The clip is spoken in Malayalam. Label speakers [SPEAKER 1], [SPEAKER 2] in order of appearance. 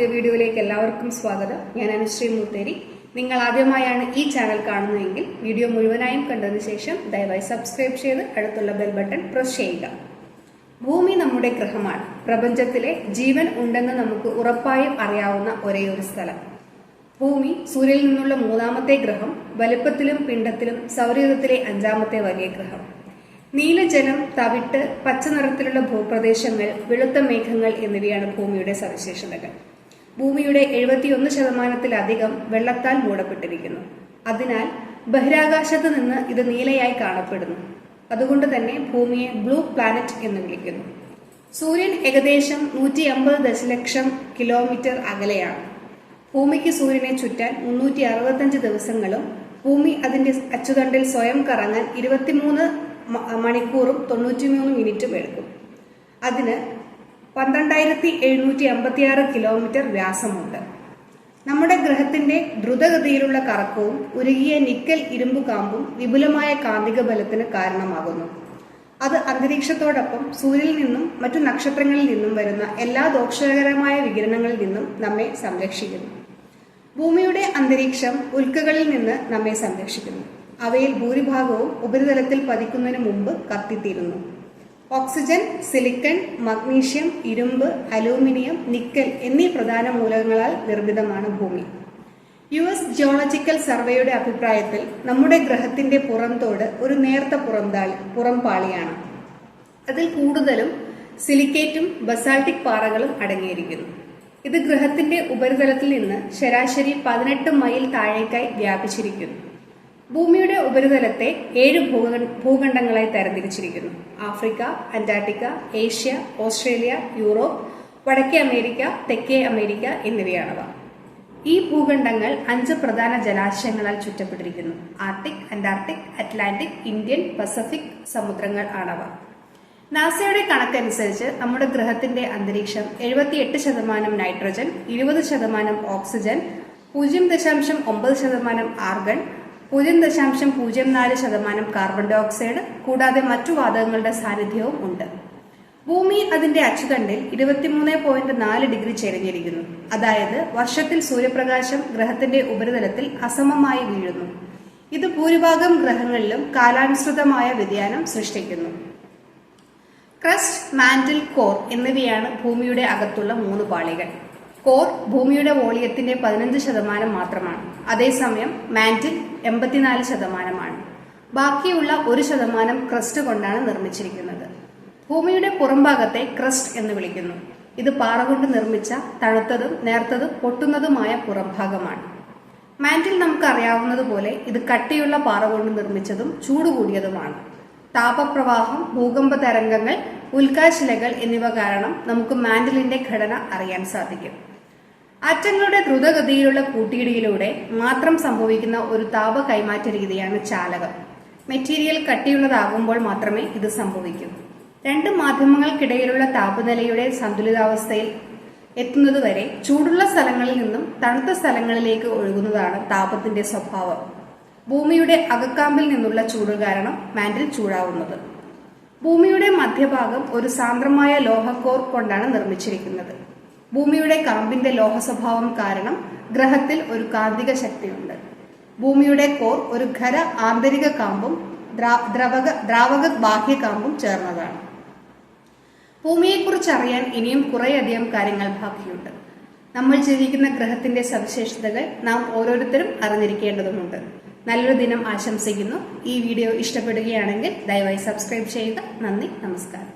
[SPEAKER 1] പുതിയ വീഡിയോയിലേക്ക് എല്ലാവർക്കും സ്വാഗതം. ഞാൻ അനുശ്രീ മുത്തേരി. നിങ്ങൾ ആദ്യമായാണ് ഈ ചാനൽ കാണുന്നതെങ്കിൽ വീഡിയോ മുഴുവനായും കണ്ടതിന് ശേഷം ദയവായി സബ്സ്ക്രൈബ് ചെയ്ത് അടുത്തുള്ള ബെൽ ബട്ടൺ പ്രസ് ചെയ്യുക. ഭൂമി നമ്മുടെ ഗ്രഹമാണ്. പ്രപഞ്ചത്തിലെ ജീവൻ ഉണ്ടെന്ന് നമുക്ക് ഉറപ്പായും അറിയാവുന്ന ഒരേയൊരു സ്ഥലം. ഭൂമി സൂര്യനിൽ നിന്നുള്ള മൂന്നാമത്തെ ഗ്രഹം, വലുപ്പത്തിലും പിണ്ഡത്തിലും സൗരയൂഥത്തിലെ അഞ്ചാമത്തെ വലിയ ഗ്രഹം. നീലജലം, തവിട്ട്, പച്ച നിറത്തിലുള്ള ഭൂപ്രദേശങ്ങൾ, വെളുത്ത മേഘങ്ങൾ എന്നിവയാണ് ഭൂമിയുടെ സവിശേഷതകൾ. ഭൂമിയുടെ 71% വെള്ളത്താൽ മൂടപ്പെട്ടിരിക്കുന്നു. അതിനാൽ ബഹിരാകാശത്ത് നിന്ന് ഇത് നീലയായി കാണപ്പെടുന്നു. അതുകൊണ്ട് തന്നെ ഭൂമിയെ ബ്ലൂ പ്ലാനറ്റ് എന്ന് വിളിക്കുന്നു. സൂര്യൻ ഏകദേശം 150 ദശലക്ഷം കിലോമീറ്റർ അകലെയാണ്. ഭൂമിക്ക് സൂര്യനെ ചുറ്റാൻ 365 ദിവസങ്ങളും ഭൂമി അതിന്റെ അച്ചുതണ്ടിൽ സ്വയം കറങ്ങാൻ 23 മണിക്കൂറും 93 മിനിറ്റും എടുക്കും. അതിന് 12,756 കിലോമീറ്റർ വ്യാസമുണ്ട്. നമ്മുടെ ഗ്രഹത്തിന്റെ ദ്രുതഗതിയിലുള്ള കറക്കവും ഉരുകിയ നിക്കൽ ഇരുമ്പ് കാമ്പും വിപുലമായ കാന്തിക ബലത്തിന് കാരണമാകുന്നു. അത് അന്തരീക്ഷത്തോടൊപ്പം സൂര്യനിൽ നിന്നും മറ്റു നക്ഷത്രങ്ങളിൽ നിന്നും വരുന്ന എല്ലാ ദോഷകരമായ വികിരണങ്ങളിൽ നിന്നും നമ്മെ സംരക്ഷിക്കുന്നു. ഭൂമിയുടെ അന്തരീക്ഷം ഉൽക്കകളിൽ നിന്ന് നമ്മെ സംരക്ഷിക്കുന്നു. അവയിൽ ഭൂരിഭാഗവും ഉപരിതലത്തിൽ പതിക്കുന്നതിന് മുമ്പ് കത്തിത്തീരുന്നു. ഓക്സിജൻ, സിലിക്കൺ, മഗ്നീഷ്യം, ഇരുമ്പ്, അലൂമിനിയം, നിക്കൽ എന്നീ പ്രധാന മൂലകങ്ങളാൽ നിർമ്മിതമാണ് ഭൂമി. US ജിയോളജിക്കൽ സർവേയുടെ അഭിപ്രായത്തിൽ നമ്മുടെ ഗ്രഹത്തിന്റെ പുറംതോട് ഒരു നേർത്ത പുറംപാളിയാണ്. അതിൽ കൂടുതലും സിലിക്കേറ്റും ബസാൾട്ടിക് പാറകളും അടങ്ങിയിരിക്കുന്നു. ഇത് ഗ്രഹത്തിന്റെ ഉപരിതലത്തിൽ നിന്ന് ശരാശരി 18 മൈൽ താഴേക്കായി വ്യാപിച്ചിരിക്കുന്നു. ഭൂമിയുടെ ഉപരിതലത്തെ 7 ഭൂഖണ്ഡങ്ങളായി തരംതിരിച്ചിരിക്കുന്നു. Africa, Antarctica, Asia, Australia, Europe, വടക്കേ അമേരിക്ക, തെക്കേ അമേരിക്ക എന്നിവയാണവ. ഈ ഭൂഖണ്ഡങ്ങൾ 5 പ്രധാന ജലാശയങ്ങളാൽ ചുറ്റപ്പെട്ടിരിക്കുന്നു. Arctic, Antarctic, Atlantic, Indian, Pacific സമുദ്രങ്ങൾ ആണവ. നാസയുടെ കണക്കനുസരിച്ച് നമ്മുടെ ഗ്രഹത്തിന്റെ അന്തരീക്ഷം 78% nitrogen, 20% oxygen, 0.9% argon, 0.04% carbon dioxide കൂടാതെ മറ്റു വാതകങ്ങളുടെ സാന്നിധ്യവും ഉണ്ട്. ഭൂമി അതിന്റെ അച്ചുതണ്ടിൽ 23.4 ഡിഗ്രി ചെരിഞ്ഞിരിക്കുന്നു. അതായത് വർഷത്തിൽ സൂര്യപ്രകാശം ഗ്രഹത്തിന്റെ ഉപരിതലത്തിൽ അസമമായി വീഴുന്നു. ഇത് ഭൂരിഭാഗം ഗ്രഹങ്ങളിലും കാലാനുസൃതമായ വ്യതിയാനം സൃഷ്ടിക്കുന്നു. ക്രസ്റ്റ്, മാന്റിൽ, കോർ എന്നിവയാണ് ഭൂമിയുടെ അകത്തുള്ള 3 പാളികൾ. കോർ ഭൂമിയുടെ വോളിയത്തിന്റെ 15% മാത്രമാണ്. അതേസമയം മാന്റിൽ 84%. ബാക്കിയുള്ള 1% ക്രസ്റ്റ് കൊണ്ടാണ് നിർമ്മിച്ചിരിക്കുന്നത്. ഭൂമിയുടെ പുറംഭാഗത്തെ ക്രസ്റ്റ് എന്ന് വിളിക്കുന്നു. ഇത് പാറ കൊണ്ട് നിർമ്മിച്ച തണുത്തതും നേർത്തതും പൊട്ടുന്നതുമായ പുറംഭാഗമാണ്. മാന്റിൽ നമുക്ക് അറിയാവുന്നതുപോലെ ഇത് കട്ടിയുള്ള പാറ കൊണ്ട് നിർമ്മിച്ചതും ചൂടുകൂടിയതുമാണ്. താപപ്രവാഹം, ഭൂകമ്പ തരംഗങ്ങൾ, ഉൽക്കാശിലകൾ എന്നിവ കാരണം നമുക്ക് മാന്റിലിന്റെ ഘടന അറിയാൻ സാധിക്കും. ആറ്റങ്ങളുടെ ദ്രുതഗതിയിലുള്ള കൂട്ടിയിടിയിലൂടെ മാത്രം സംഭവിക്കുന്ന ഒരു താപ കൈമാറ്റ രീതിയാണ് ചാലകം. മെറ്റീരിയൽ കട്ടിയുള്ളതാകുമ്പോൾ മാത്രമേ ഇത് സംഭവിക്കൂ. 2 മാധ്യമങ്ങൾക്കിടയിലുള്ള താപനിലയുടെ സന്തുലിതാവസ്ഥയിൽ എത്തുന്നതുവരെ ചൂടുള്ള സ്ഥലങ്ങളിൽ നിന്നും തണുത്ത സ്ഥലങ്ങളിലേക്ക് ഒഴുകുന്നതാണ് താപത്തിന്റെ സ്വഭാവം. ഭൂമിയുടെ അകക്കാമ്പിൽ നിന്നുള്ള ചൂട് കാരണം മാന്റിൽ ചൂടാവുന്നത്. ഭൂമിയുടെ മധ്യഭാഗം ഒരു സാന്ദ്രമായ ലോഹക്കോർ കൊണ്ടാണ് നിർമ്മിച്ചിരിക്കുന്നത്. ഭൂമിയുടെ കാമ്പിന്റെ ലോഹ സ്വഭാവം കാരണം ഗ്രഹത്തിൽ ഒരു കാന്തിക ശക്തിയുണ്ട്. ഭൂമിയുടെ കോർ ഒരു ഖര ആന്തരിക കാമ്പും ദ്രാവക ബാഹ്യ കാമ്പും ചേർന്നതാണ്. ഭൂമിയെക്കുറിച്ച് അറിയാൻ ഇനിയും കുറേയധികം കാര്യങ്ങൾ ബാക്കിയുണ്ട്. നമ്മൾ ജീവിക്കുന്ന ഗ്രഹത്തിന്റെ സവിശേഷതകൾ നാം ഓരോരുത്തരും അറിഞ്ഞിരിക്കേണ്ടതുണ്ട്. നല്ലൊരു ദിനം ആശംസിക്കുന്നു. ഈ വീഡിയോ ഇഷ്ടപ്പെടുകയാണെങ്കിൽ ദയവായി സബ്സ്ക്രൈബ് ചെയ്യുക. നന്ദി, നമസ്കാരം.